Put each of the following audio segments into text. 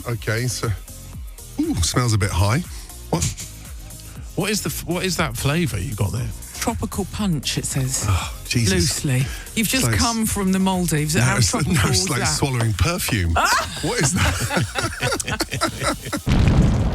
Okay, so smells a bit high. What is that flavour you got there? Tropical punch, it says. Oh, Jesus. Loosely. You've just come from the Maldives. No, How it's tropical is like that? swallowing perfume. What is that?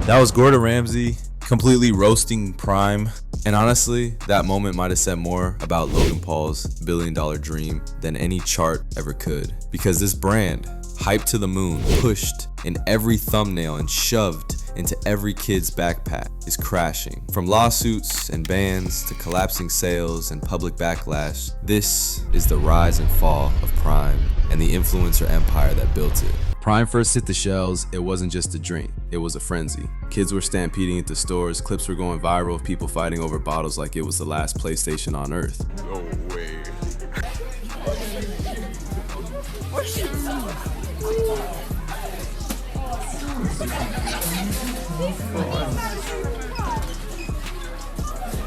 That was Gordon Ramsay completely roasting Prime. And honestly, that moment might have said more about Logan Paul's billion-dollar dream than any chart ever could. Because this brand, hyped to the moon, pushed in every thumbnail and shoved into every kid's backpack, is crashing. From lawsuits and bans to collapsing sales and public backlash, this is the rise and fall of Prime and the influencer empire that built it. Prime first hit the shelves, it wasn't just a drink, it was a frenzy. Kids were stampeding into stores, clips were going viral of people fighting over bottles like it was the last PlayStation on earth. No way.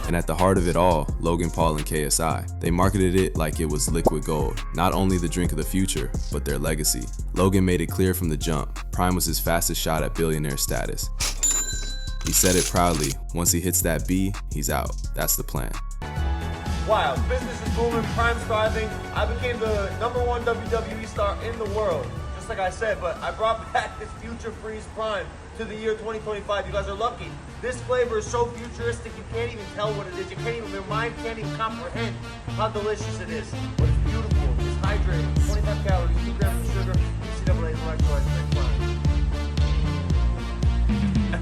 And at the heart of it all, Logan Paul and KSI. They marketed it like it was liquid gold, not only the drink of the future, but their legacy. Logan made it clear from the jump, Prime was his fastest shot at billionaire status. He said it proudly, once he hits that B, he's out. That's the plan. Wow, business is booming, Prime's thriving. I became the #1 WWE star in the world, just like I said, but I brought back this Future Freeze Prime to the year 2025. You guys are lucky. This flavor is so futuristic, you can't even tell what it is. You can't even, your mind can't even comprehend how delicious it is. But it's beautiful, it's hydrating, 25 calories, 2 grams of sugar, NCAA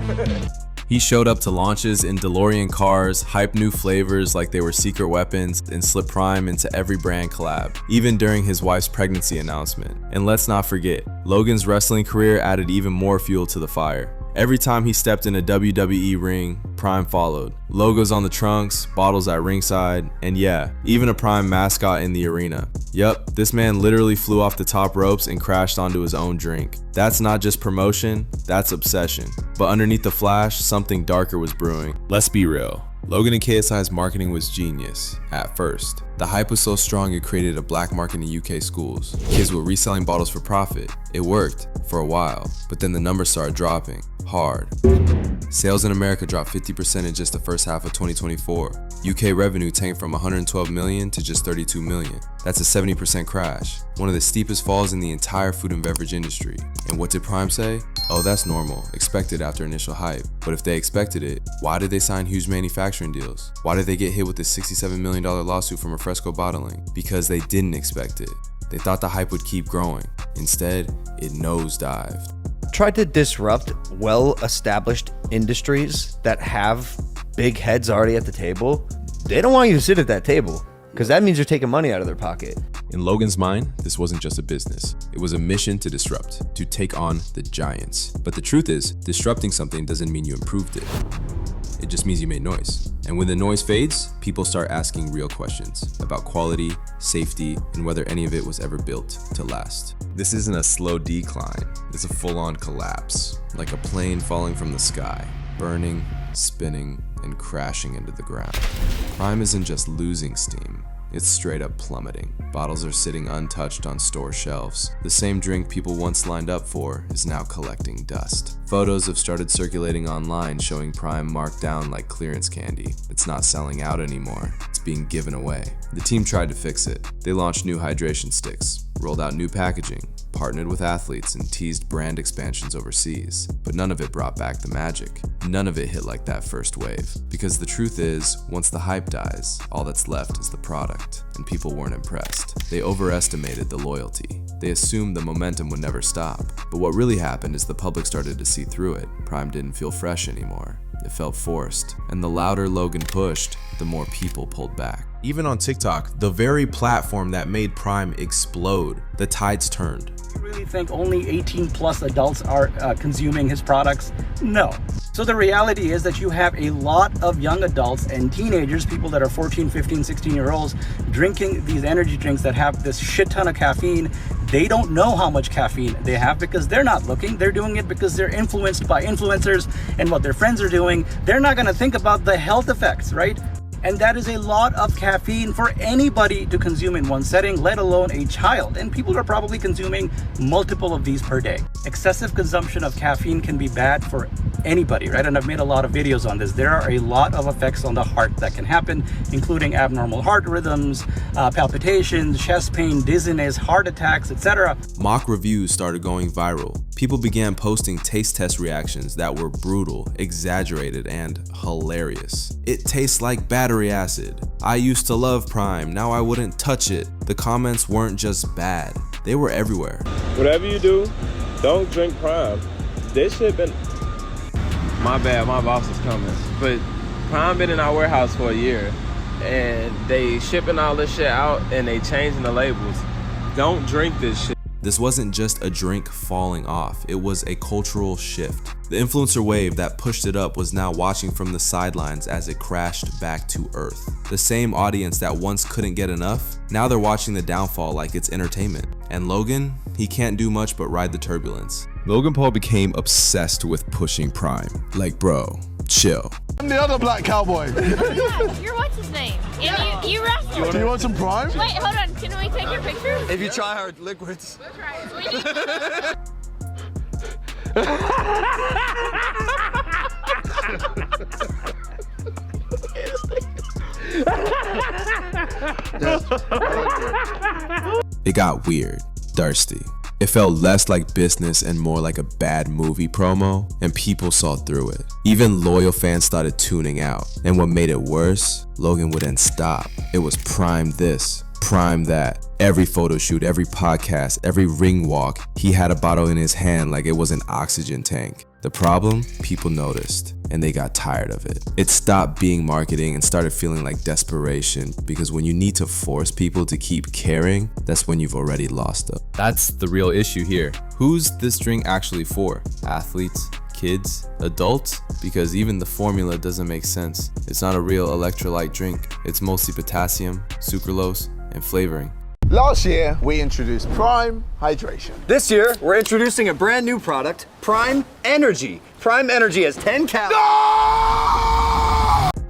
electrolytes, He showed up to launches in DeLorean cars, hyped new flavors like they were secret weapons, and slipped Prime into every brand collab, even during his wife's pregnancy announcement. And let's not forget, Logan's wrestling career added even more fuel to the fire. Every time he stepped in a WWE ring, Prime followed. Logos on the trunks, bottles at ringside, and yeah, even a Prime mascot in the arena. Yup, this man literally flew off the top ropes and crashed onto his own drink. That's not just promotion, that's obsession. But underneath the flash, something darker was brewing. Let's be real. Logan and KSI's marketing was genius, at first. The hype was so strong it created a black market in UK schools. Kids were reselling bottles for profit. It worked, for a while, but then the numbers started dropping, hard. Sales in America dropped 50% in just the first half of 2024. UK revenue tanked from 112 million to just 32 million. That's a 70% crash, one of the steepest falls in the entire food and beverage industry. And what did Prime say? Oh, that's normal, expected after initial hype. But if they expected it, why did they sign huge manufacturing deals? Why did they get hit with this $67 million lawsuit from Refresco Bottling? Because they didn't expect it. They thought the hype would keep growing. Instead, it nosedived. Tried to disrupt well-established industries that have big heads already at the table. They don't want you to sit at that table because that means you're taking money out of their pocket. In Logan's mind, this wasn't just a business. It was a mission to disrupt, to take on the giants. But the truth is, disrupting something doesn't mean you improved it. It just means you made noise. And when the noise fades, people start asking real questions about quality, safety, and whether any of it was ever built to last. This isn't a slow decline, it's a full-on collapse, like a plane falling from the sky, burning, spinning, and crashing into the ground. Prime isn't just losing steam, it's straight up plummeting. Bottles are sitting untouched on store shelves. The same drink people once lined up for is now collecting dust. Photos have started circulating online showing Prime marked down like clearance candy. It's not selling out anymore, it's being given away. The team tried to fix it. They launched new hydration sticks, rolled out new packaging, partnered with athletes, and teased brand expansions overseas. But none of it brought back the magic. None of it hit like that first wave. Because the truth is, once the hype dies, all that's left is the product, and people weren't impressed. They overestimated the loyalty. They assumed the momentum would never stop. But what really happened is the public started to see through it. Prime didn't feel fresh anymore. It felt forced. And the louder Logan pushed, the more people pulled back. Even on TikTok, the very platform that made Prime explode, the tides turned. You really think only 18 plus adults are consuming his products? No. So the reality is that you have a lot of young adults and teenagers, people that are 14, 15, 16-year-olds, drinking these energy drinks that have this shit ton of caffeine. They don't know how much caffeine they have because they're not looking. They're doing it because they're influenced by influencers and what their friends are doing. They're not going to think about the health effects, right? And that is a lot of caffeine for anybody to consume in one setting, let alone a child. And people are probably consuming multiple of these per day. Excessive consumption of caffeine can be bad for anybody, right? And I've made a lot of videos on this. There are a lot of effects on the heart that can happen, including abnormal heart rhythms, palpitations, chest pain, dizziness, heart attacks, etc. Mock reviews started going viral. People began posting taste test reactions that were brutal, exaggerated, and hilarious. It tastes like battery acid. I used to love Prime, now I wouldn't touch it. The comments weren't just bad, they were everywhere. Whatever you do, don't drink Prime. This shit been... My bad, my boss is coming. But Prime been in our warehouse for a year, and they shipping all this shit out and they changing the labels. Don't drink this shit. This wasn't just a drink falling off, it was a cultural shift. The influencer wave that pushed it up was now watching from the sidelines as it crashed back to earth. The same audience that once couldn't get enough, now they're watching the downfall like it's entertainment. And Logan, he can't do much but ride the turbulence. Logan Paul became obsessed with pushing Prime. Like, bro, chill. I'm the other black cowboy. You're what's his name? And you wrestle. Do you want some Prime? Wait, hold on. Can we take your picture? If you try hard liquids. We'll try it. It got weird, thirsty. It felt less like business and more like a bad movie promo, and people saw through it. Even loyal fans started tuning out, and what made it worse, Logan wouldn't stop. It was Prime this, Prime that. Every photo shoot, every podcast, every ring walk, he had a bottle in his hand like it was an oxygen tank. The problem? People noticed, and they got tired of it. It stopped being marketing and started feeling like desperation, because when you need to force people to keep caring, that's when you've already lost them. That's the real issue here. Who's this drink actually for? Athletes? Kids? Adults? Because even the formula doesn't make sense. It's not a real electrolyte drink. It's mostly potassium, sucralose, and flavoring. Last year, we introduced Prime Hydration. This year, we're introducing a brand new product, Prime Energy. Prime Energy has 10 calories.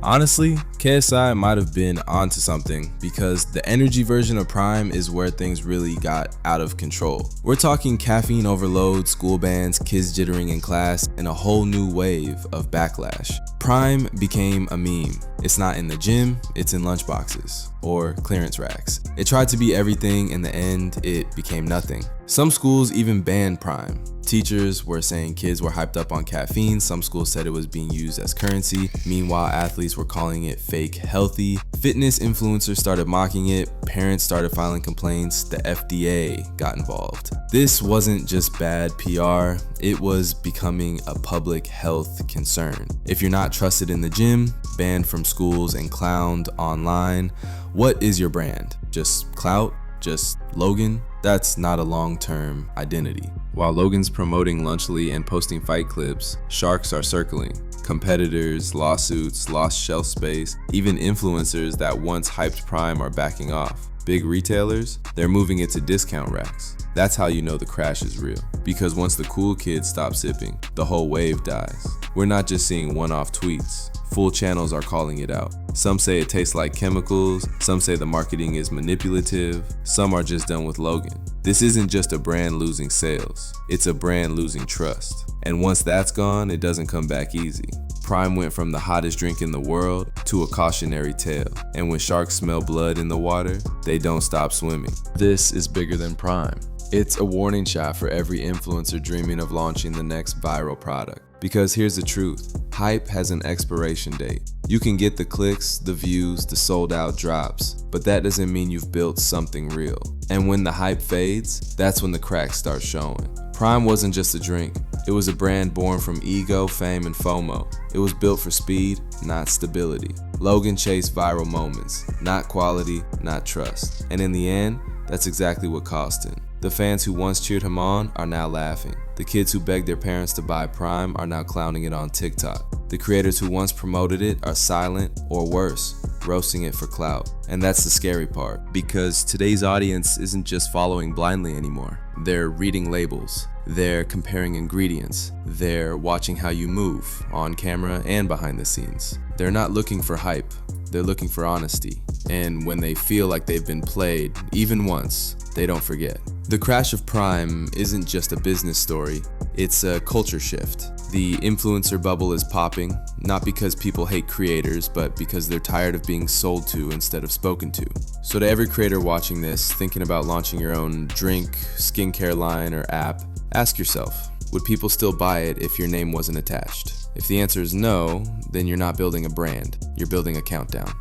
Honestly, KSI might have been onto something, because the energy version of Prime is where things really got out of control. We're talking caffeine overload, school bans, kids jittering in class, and a whole new wave of backlash. Prime became a meme. It's not in the gym, it's in lunchboxes or clearance racks. It tried to be everything, in the end, it became nothing. Some schools even banned Prime. Teachers were saying kids were hyped up on caffeine. Some schools said it was being used as currency. Meanwhile, athletes were calling it fake healthy. Fitness influencers started mocking it. Parents started filing complaints. The FDA got involved. This wasn't just bad PR, it was becoming a public health concern. If you're not trusted in the gym, banned from schools, and clowned online, what is your brand? Just clout? Just Logan? That's not a long-term identity. While Logan's promoting Lunchly and posting fight clips, sharks are circling. Competitors, lawsuits, lost shelf space, even influencers that once hyped Prime are backing off. Big retailers, they're moving it to discount racks. That's how you know the crash is real. Because once the cool kids stop sipping, the whole wave dies. We're not just seeing one-off tweets. Full channels are calling it out. Some say it tastes like chemicals, some say the marketing is manipulative, some are just done with Logan. This isn't just a brand losing sales, it's a brand losing trust. And once that's gone, it doesn't come back easy. Prime went from the hottest drink in the world to a cautionary tale. And when sharks smell blood in the water, they don't stop swimming. This is bigger than Prime. It's a warning shot for every influencer dreaming of launching the next viral product. Because here's the truth, hype has an expiration date. You can get the clicks, the views, the sold out drops, but that doesn't mean you've built something real. And when the hype fades, that's when the cracks start showing. Prime wasn't just a drink, it was a brand born from ego, fame, and FOMO. It was built for speed, not stability. Logan chased viral moments, not quality, not trust. And in the end, that's exactly what cost him. The fans who once cheered him on are now laughing. The kids who begged their parents to buy Prime are now clowning it on TikTok. The creators who once promoted it are silent, or worse, roasting it for clout. And that's the scary part, because today's audience isn't just following blindly anymore. They're reading labels, they're comparing ingredients, they're watching how you move, on camera and behind the scenes. They're not looking for hype, they're looking for honesty. And when they feel like they've been played, even once, they don't forget. The crash of Prime isn't just a business story, it's a culture shift. The influencer bubble is popping, not because people hate creators, but because they're tired of being sold to instead of spoken to. So to every creator watching this, thinking about launching your own drink, skincare line, or app, ask yourself, would people still buy it if your name wasn't attached? If the answer is no, then you're not building a brand, you're building a countdown.